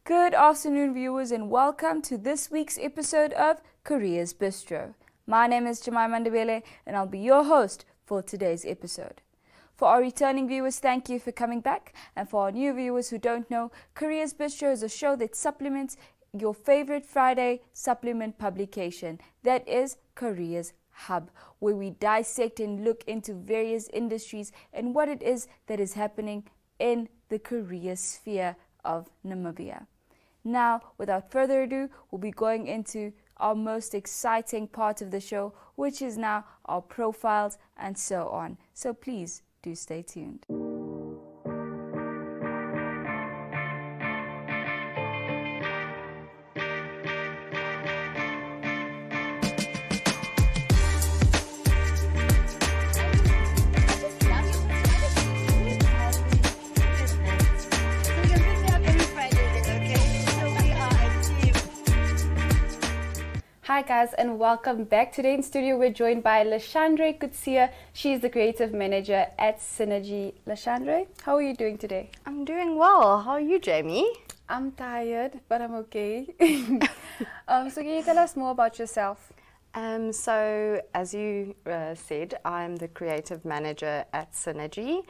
Good afternoon, viewers, and welcome to this week's episode of Careers Bistro. My name is Jemima Ndebele, and I'll be your host for today's episode. For our returning viewers, thank you for coming back. And for our new viewers who don't know, Careers Bistro is a show that supplements your favorite Friday supplement publication. That is Careers Hub, where we dissect and look into various industries and what it is that is happening in the career sphere of Namibia. Now, without further ado, we'll be going into our most exciting part of the show, which is now our profiles and so on. So please do stay tuned. Hi guys, and welcome back. Today in studio we're joined by Lashandre Kutsia. She's the creative manager at Synergy. Lashandre, how are you doing today? I'm doing well. How are you, Jamie? I'm tired, but I'm okay. So can you tell us more about yourself? So as you said, I'm the creative manager at Synergy.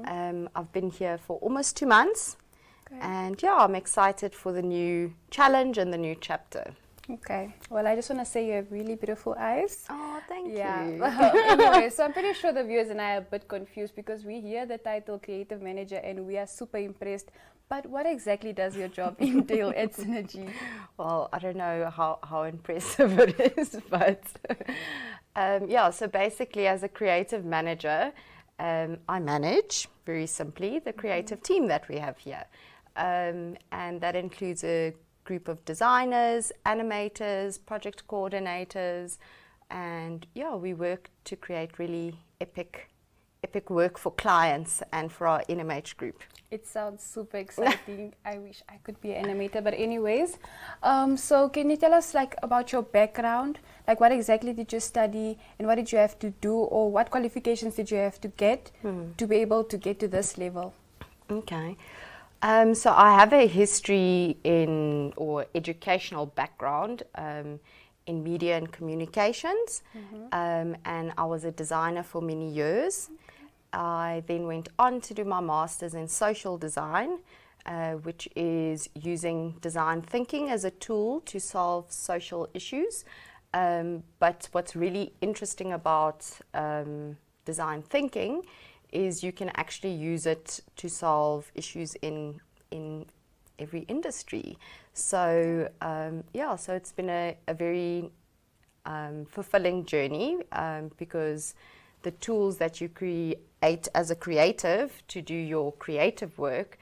I've been here for almost 2 months. Great. And yeah, I'm excited for the new challenge and the new chapter. Okay. Well, I just want to say you have really beautiful eyes. Oh, thank you. Anyway, so I'm pretty sure the viewers and I are a bit confused because we hear the title creative manager and we are super impressed. But what exactly does your job entail at Synergy? Well, I don't know how impressive it is, but yeah, so basically as a creative manager, I manage, very simply, the creative team that we have here. And that includes a group of designers, animators, project coordinators, and yeah, we work to create really epic work for clients and for our NMH group. It sounds super exciting. I wish I could be an animator, but anyways, so can you tell us about your background? What exactly did you study and what did you have to do, or what qualifications did you have to get to be able to get to this level? Okay. So I have a history or educational background in media and communications, and I was a designer for many years. I then went on to do my master's in social design, which is using design thinking as a tool to solve social issues. But what's really interesting about design thinking is you can actually use it to solve issues in every industry. So yeah, so it's been a very fulfilling journey because the tools that you create as a creative to do your creative work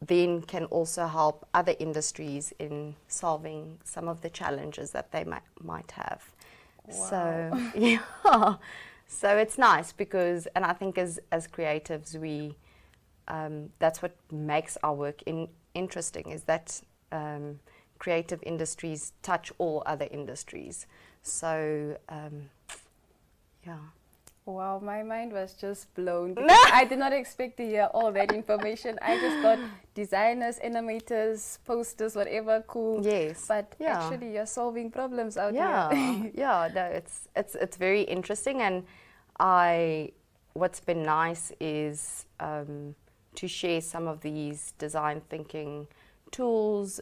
then can also help other industries in solving some of the challenges that they might have. Wow. So yeah. So it's nice because, and I think as creatives, that's what makes our work interesting, is that creative industries touch all other industries. So, yeah. Wow, my mind was just blown. I did not expect to hear all that information. I just thought designers, animators, posters, whatever, cool. Yes. But yeah. Actually, you're solving problems out yeah. here. Yeah, no, it's very interesting, and what's been nice is to share some of these design thinking tools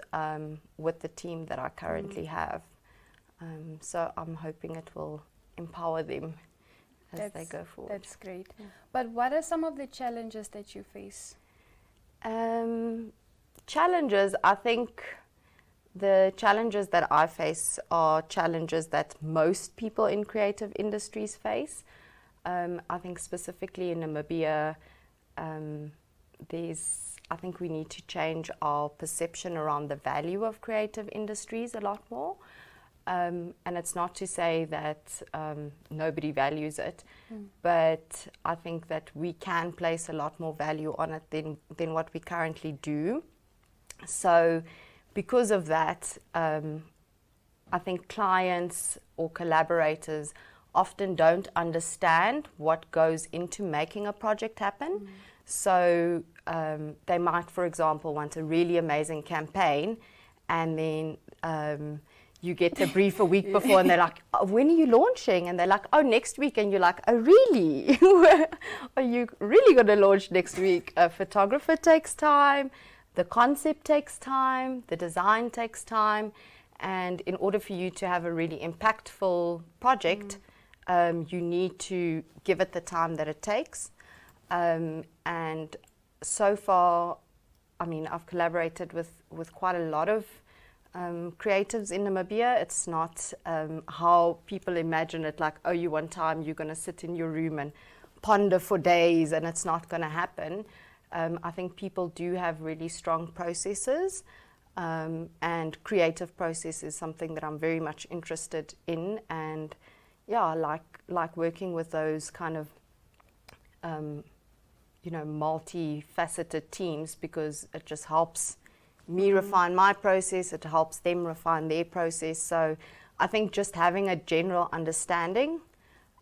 with the team that I currently have. So I'm hoping it will empower them as they go forward. That's great. But what are some of the challenges that you face? Challenges, I think the challenges that I face are challenges that most people in creative industries face. I think specifically in Namibia, I think we need to change our perception around the value of creative industries a lot more. And it's not to say that nobody values it, but I think that we can place a lot more value on it than what we currently do. So because of that, I think clients or collaborators often don't understand what goes into making a project happen. So they might, for example, want a really amazing campaign, and then you get a brief a week before, and they're like, oh, when are you launching? And they're like, oh, next week. And you're like, oh, really? Are you really going to launch next week? A photographer takes time, the concept takes time, the design takes time. And in order for you to have a really impactful project, you need to give it the time that it takes. And so far, I mean, I've collaborated with quite a lot of creatives in Namibia. It's not how people imagine it, like, oh, you one time you're going to sit in your room and ponder for days and it's not going to happen. I think people do have really strong processes, and creative process is something that I'm very much interested in. And yeah, I like working with those kind of you know, multifaceted teams, because it just helps me refine my process, it helps them refine their process. So I think just having a general understanding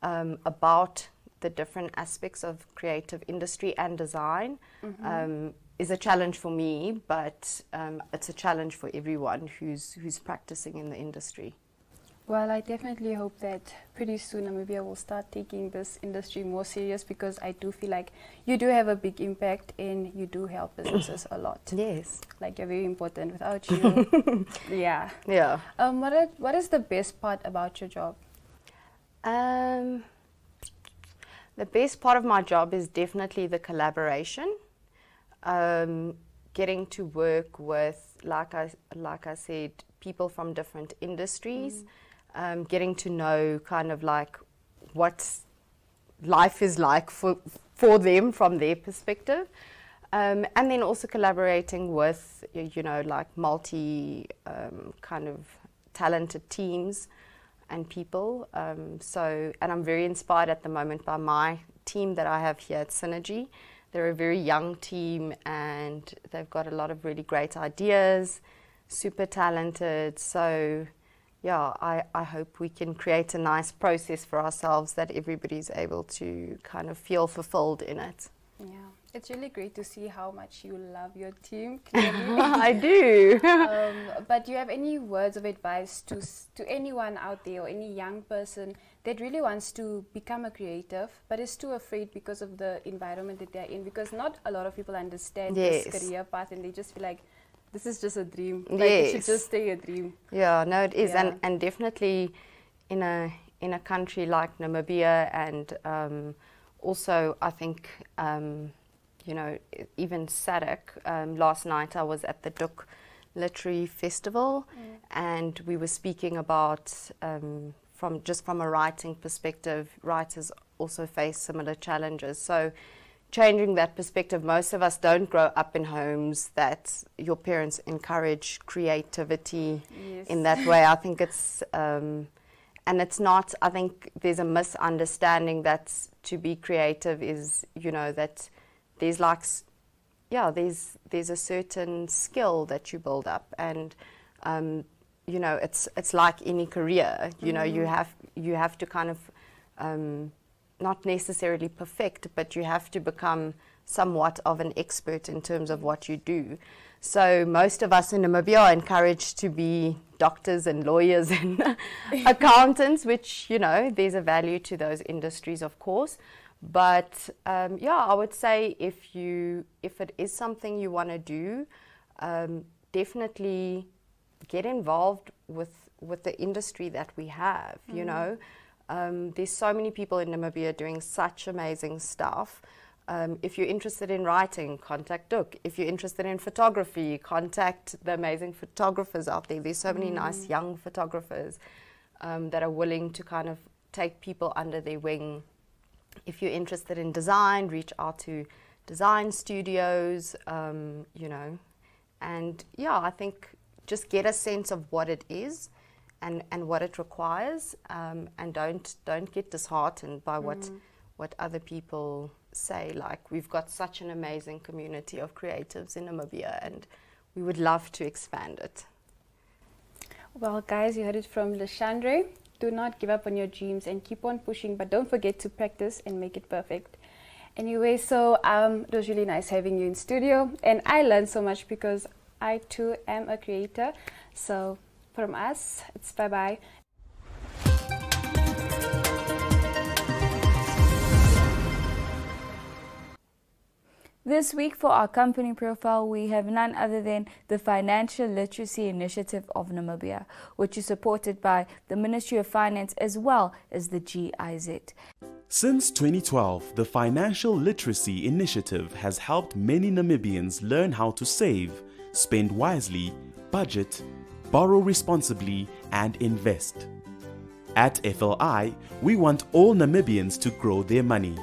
about the different aspects of creative industry and design is a challenge for me, but it's a challenge for everyone who's practicing in the industry. Well, I definitely hope that pretty soon Namibia will start taking this industry more serious, because I do feel like you do have a big impact and you do help businesses a lot. Yes. Like, you're very important. Without you, yeah. Yeah. What is the best part about your job? The best part of my job is definitely the collaboration. Getting to work with, like I said, people from different industries. Getting to know kind of like what life is like for them from their perspective, and then also collaborating with, you know, like multi kind of talented teams and people. And I'm very inspired at the moment by my team that I have here at Synergy. They're a very young team and they've got a lot of really great ideas, super talented. So yeah, I hope we can create a nice process for ourselves that everybody's able to kind of feel fulfilled in it. Yeah, it's really great to see how much you love your team, clearly. I do. But do you have any words of advice to anyone out there, or any young person that really wants to become a creative but is too afraid because of the environment that they're in? Because not a lot of people understand this career path, and they just feel like, this is just a dream. Like, it should just stay a dream. Yeah, no, it is. Yeah. And definitely in a country like Namibia, and also I think, you know, even SADC. Last night I was at the Duk Literary Festival, and we were speaking about, from a writing perspective, writers also face similar challenges. So changing that perspective, most of us don't grow up in homes that your parents encourage creativity in that way. I think it's, and it's not, I think there's a misunderstanding that to be creative is, you know, that there's like, yeah, there's a certain skill that you build up, and, you know, it's like any career, you know, you have to kind of, not necessarily perfect, but you have to become somewhat of an expert in terms of what you do. So most of us in Namibia are encouraged to be doctors and lawyers and accountants, which, you know, there's a value to those industries, of course. But yeah, I would say if it is something you want to do, definitely get involved with the industry that we have, you know. There's so many people in Namibia doing such amazing stuff. If you're interested in writing, contact Duk. If you're interested in photography, contact the amazing photographers out there. There's so many nice young photographers that are willing to kind of take people under their wing. If you're interested in design, reach out to design studios, you know. And yeah, I think just get a sense of what it is and what it requires, and don't get disheartened by what other people say. Like, we've got such an amazing community of creatives in Namibia, and we would love to expand it. Well, guys, you heard it from Leshandre. Do not give up on your dreams and keep on pushing, but don't forget to practice and make it perfect. Anyway, so it was really nice having you in studio, and I learned so much because I too am a creator. So from us, it's bye-bye. This week for our company profile, we have none other than the Financial Literacy Initiative of Namibia, which is supported by the Ministry of Finance as well as the GIZ. Since 2012, the Financial Literacy Initiative has helped many Namibians learn how to save, spend wisely, budget, borrow responsibly, and invest. At FLI, we want all Namibians to grow their money.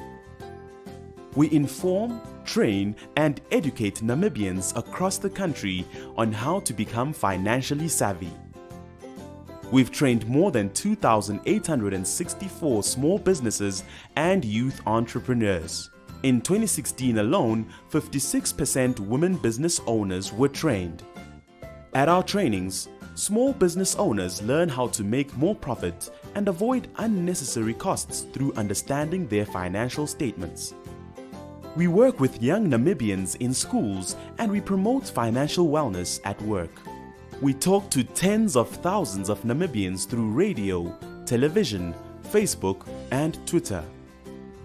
We inform, train, and educate Namibians across the country on how to become financially savvy. We've trained more than 2,864 small businesses and youth entrepreneurs. In 2016 alone, 56% women business owners were trained. At our trainings, small business owners learn how to make more profit and avoid unnecessary costs through understanding their financial statements. We work with young Namibians in schools and we promote financial wellness at work. We talk to tens of thousands of Namibians through radio, television, Facebook, and Twitter.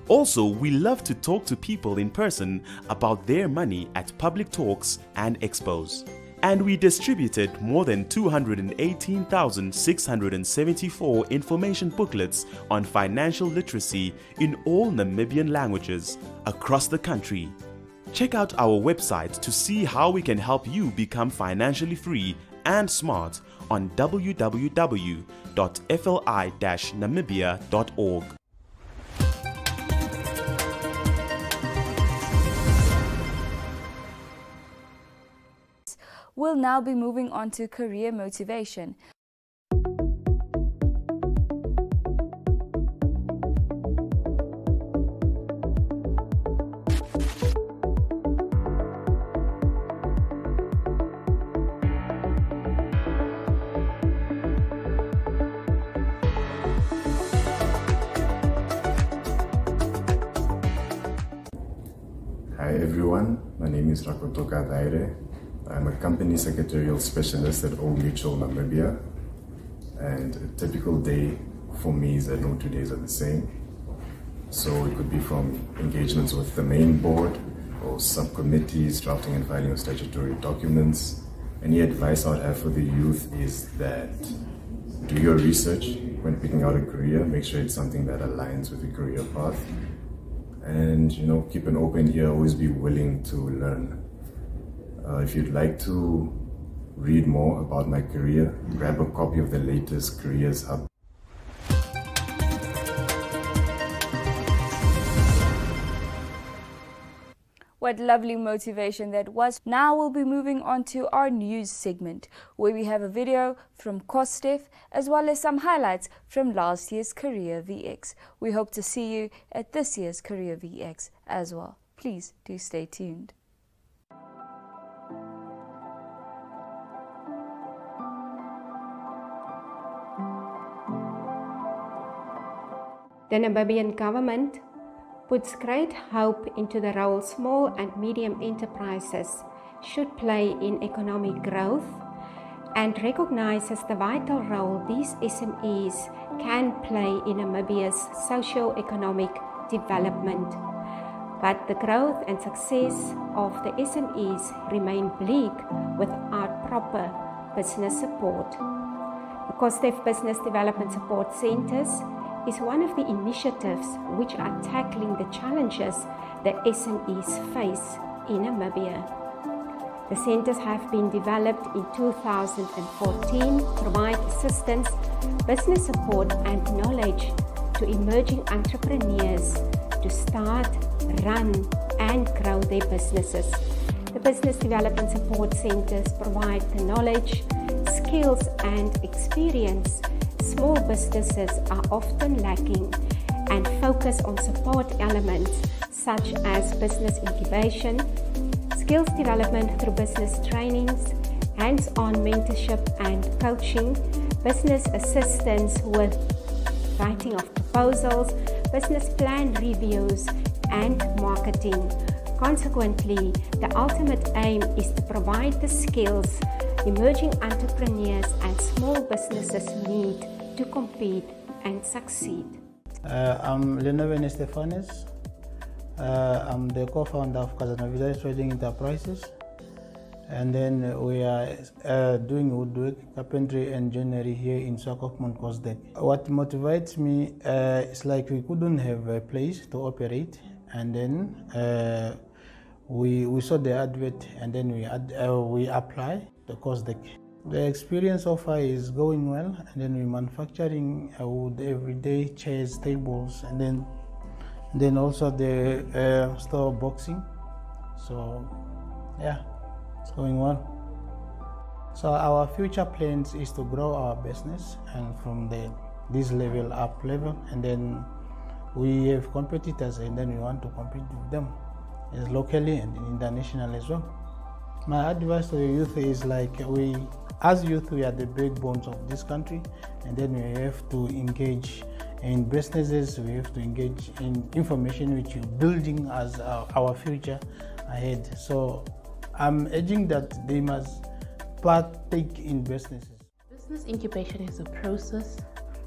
Also, we love to talk to people in person about their money at public talks and expos. And we distributed more than 218,674 information booklets on financial literacy in all Namibian languages across the country. Check out our website to see how we can help you become financially free and smart on www.fli-namibia.org. We'll now be moving on to career motivation. Hi everyone, my name is Rakotoka Daire. I'm a company secretarial specialist at Old Mutual Namibia, and a typical day for me is that no 2 days are the same. So it could be from engagements with the main board or subcommittees, drafting and filing of statutory documents. Any advice I would have for the youth is that do your research when picking out a career, make sure it's something that aligns with your career path, and keep an open ear, always be willing to learn. If you'd like to read more about my career, grab a copy of the latest Careers Hub. What lovely motivation that was. Now we'll be moving on to our news segment, where we have a video from Cosdef as well as some highlights from last year's Career VX. We hope to see you at this year's Career VX as well. Please do stay tuned. The Namibian government puts great hope into the role small and medium enterprises should play in economic growth and recognizes the vital role these SMEs can play in Namibia's socio-economic development. But the growth and success of the SMEs remain bleak without proper business support. The Cosdef Business Development Support Centers is one of the initiatives which are tackling the challenges the SMEs face in Namibia. The centers have been developed in 2014 to provide assistance, business support and knowledge to emerging entrepreneurs to start, run and grow their businesses. The Business Development Support Centers provide the knowledge, skills and experience small businesses are often lacking and focus on support elements such as business incubation, skills development through business trainings, hands-on mentorship and coaching, business assistance with writing of proposals, business plan reviews and marketing. Consequently, the ultimate aim is to provide the skills emerging entrepreneurs and small businesses need to compete and succeed. I'm Helena Stefanis. I'm the co-founder of Cosdef Trading Enterprises, and then we are doing woodwork, carpentry and joinery here in Swakopmund, Cosdef. What motivates me is like we couldn't have a place to operate, and then we saw the advert, and then we apply the Cosdef. The experience so far is going well, and then we're manufacturing wood every day, chairs, tables, and then also the store boxing. So yeah, it's going well. So our future plans is to grow our business, and from this level up level, and then we have competitors, and then we want to compete with them as locally and internationally as well. My advice to the youth is like as youth, we are the backbones of this country, and then we have to engage in businesses, we have to engage in information which is building as our future ahead. So I'm urging that they must partake in businesses. Business incubation is a process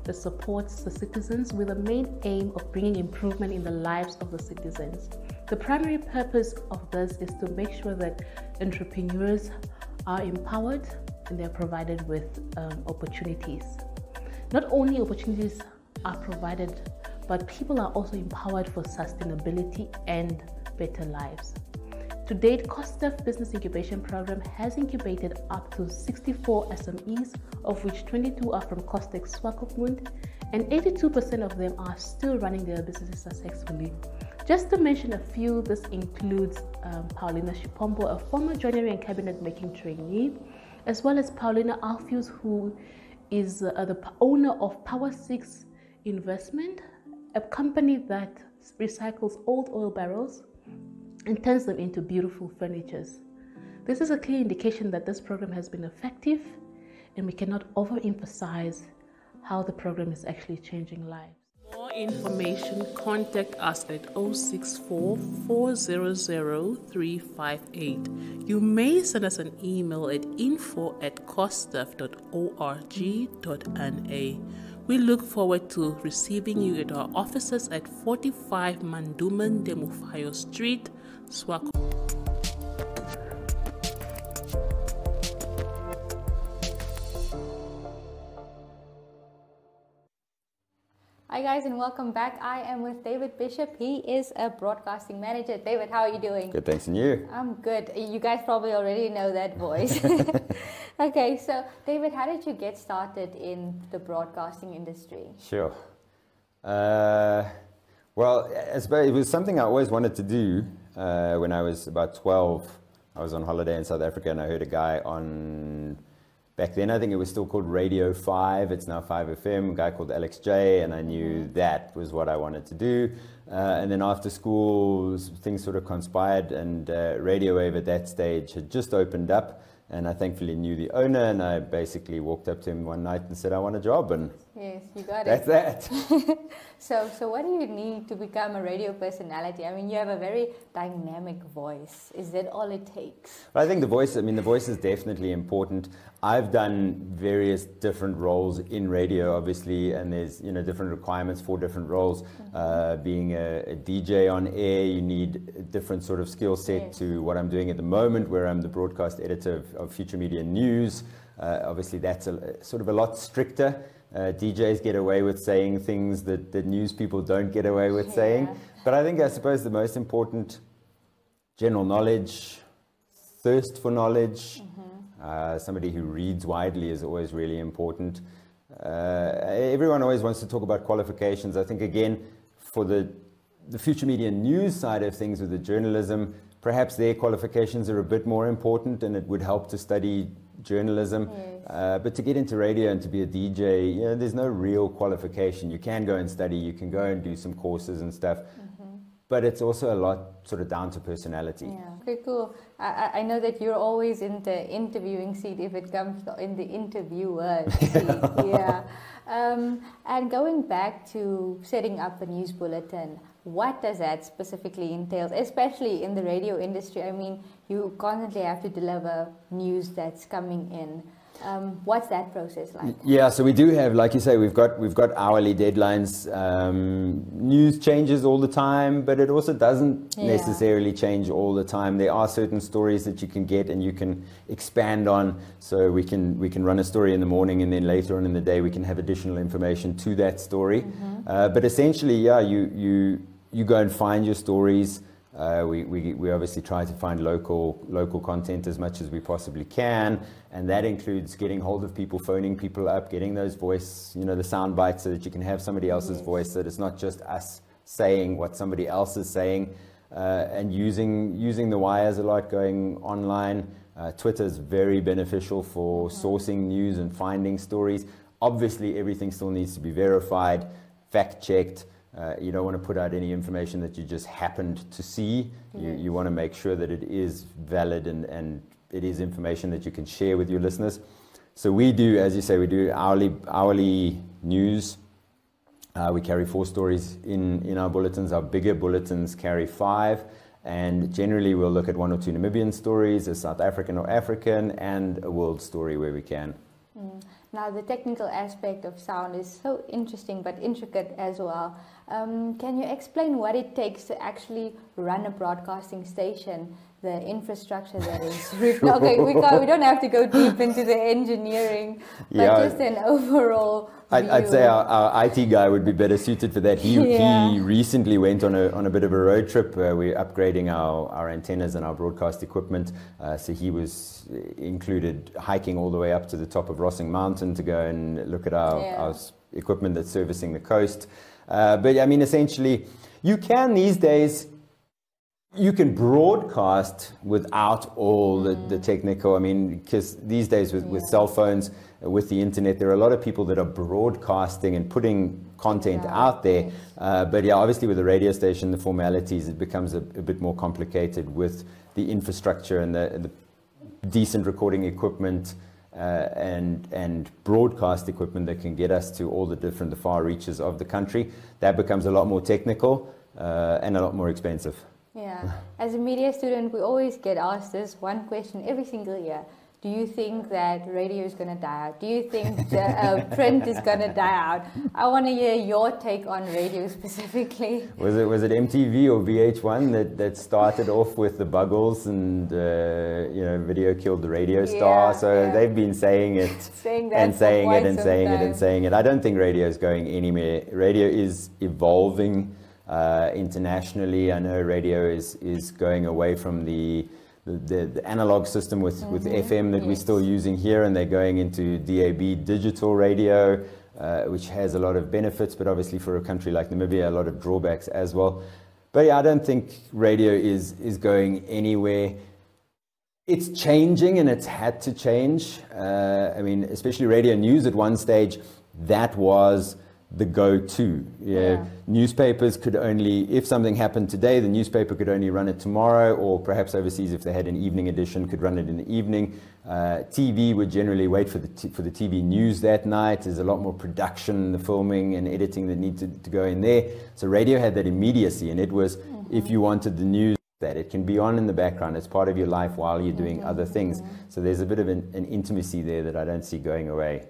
that supports the citizens with the main aim of bringing improvement in the lives of the citizens. The primary purpose of this is to make sure that entrepreneurs are empowered and they're provided with opportunities. Not only opportunities are provided, but people are also empowered for sustainability and better lives. To date, Cosdef Business Incubation Program has incubated up to 64 SMEs, of which 22 are from Cosdef Swakopmund, and 82% of them are still running their businesses successfully. Just to mention a few, this includes Paulina Shipombo, a former joinery and cabinet making trainee, as well as Paulina Alfius, who is the owner of Power 6 Investment, a company that recycles old oil barrels and turns them into beautiful furnitures. This is a clear indication that this program has been effective, and we cannot overemphasize how the program is actually changing lives. For more information, contact us at 064 400 358. You may send us an email at info@cosdef.org.na. We look forward to receiving you at our offices at 45 Manduman Demufayo Street, Swakopmund. Hi guys, and welcome back. I am with David Bishop. He is a broadcasting manager. David, how are you doing? Good, thanks, and you? I'm good. You guys probably already know that voice. Okay, so David, how did you get started in the broadcasting industry? Sure. Well, I suppose it was something I always wanted to do. When I was about 12, I was on holiday in South Africa, and I heard a guy on, back then I think it was still called Radio 5, it's now 5FM, a guy called Alex J, and I knew that was what I wanted to do. And then after school, things sort of conspired, and Radio Wave at that stage had just opened up, and I thankfully knew the owner, and I basically walked up to him one night and said, I want a job, and yes, you got that's that. So what do you need to become a radio personality? I mean, you have a very dynamic voice. Is that all it takes? Well, I think the voice is definitely important. I've done various different roles in radio, obviously, and there's different requirements for different roles. Being a DJ on air, you need a different sort of skill set to what I'm doing at the moment, where I'm the broadcast editor of Future Media News. Obviously, that's sort of a lot stricter. DJs get away with saying things that news people don't get away with saying. But I suppose the most important, general knowledge, thirst for knowledge. Somebody who reads widely is always really important. Everyone always wants to talk about qualifications. I think, again, for the Future Media News side of things with the journalism, perhaps their qualifications are a bit more important, and it would help to study journalism. But to get into radio and to be a DJ, there's no real qualification. You can go and study, you can go and do some courses and stuff. But it's also a lot sort of down to personality. Yeah, okay, cool. I know that you're always in the interviewing seat if it comes in the interviewer seat. And going back to setting up a news bulletin, what does that specifically entail, especially in the radio industry? I mean, you constantly have to deliver news that's coming in. What's that process like? Yeah, so we do have, like you say, we've got hourly deadlines. News changes all the time, but it also doesn't necessarily change all the time. There are certain stories that you can get and you can expand on. So we can run a story in the morning, and then later on in the day we can have additional information to that story. But essentially, yeah, you go and find your stories. We obviously try to find local content as much as we possibly can, and that includes getting hold of people, phoning people up, getting those voice, the sound bites, so that you can have somebody else's voice, that it's not just us saying what somebody else is saying, and using the wires a lot, going online. Twitter is very beneficial for sourcing news and finding stories. Obviously, everything still needs to be verified, fact-checked. You don't want to put out any information that you just happened to see. You want to make sure that it is valid and it is information that you can share with your listeners. So we do, as you say, we do hourly news. We carry 4 stories in our bulletins. Our bigger bulletins carry 5. And generally we'll look at 1 or 2 Namibian stories, a South African or African, and a world story where we can. Now, the technical aspect of sound is so interesting but intricate as well. Can you explain what it takes to actually run a broadcasting station, the infrastructure that is written? Okay, we don't have to go deep into the engineering, but just an overall view. I'd say our IT guy would be better suited for that. He recently went on a bit of a road trip. We're upgrading our antennas and our broadcast equipment. So he was included hiking all the way up to the top of Rossing Mountain to go and look at our equipment that's servicing the coast. But I mean, essentially, you can these days, you can broadcast without all the technical. I mean, because these days with cell phones, with the internet, there are a lot of people that are broadcasting and putting content out there. But yeah, obviously with a radio station, the formalities, it becomes a bit more complicated with the infrastructure and the decent recording equipment and broadcast equipment that can get us to all the far reaches of the country. That becomes a lot more technical and a lot more expensive. Yeah. As a media student, we always get asked this one question every single year. Do you think that radio is going to die out? Do you think that, print is going to die out? I want to hear your take on radio specifically. Was it MTV or VH1 that started off with the Buggles and video killed the radio star? So they've been saying it and saying it and saying it and saying it. I don't think radio is going anywhere. Radio is evolving internationally. I know radio is going away from the analog system with FM that we're still using here, and they're going into DAB digital radio, which has a lot of benefits, but obviously for a country like Namibia, a lot of drawbacks as well. But yeah, I don't think radio is going anywhere. It's changing, and it's had to change. I mean, especially radio news at one stage, that was the go-to. Newspapers could only, if something happened today, the newspaper could only run it tomorrow, or perhaps overseas, if they had an evening edition, could run it in the evening. TV would generally wait for the TV news that night. There's a lot more production, the filming and editing that need to go in there. So radio had that immediacy, and it was, if you wanted the news, that it can be on in the background. It's part of your life while you're doing other things. So there's a bit of an intimacy there that I don't see going away.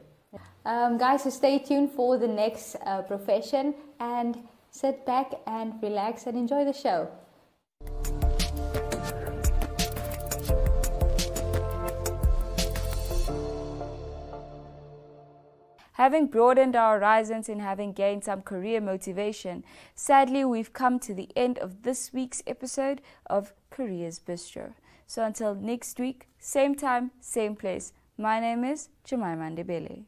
Guys, so stay tuned for the next profession, and sit back and relax and enjoy the show. Having broadened our horizons and having gained some career motivation, sadly we've come to the end of this week's episode of Careers Bistro. So until next week, same time, same place, my name is Jemima Ndebele.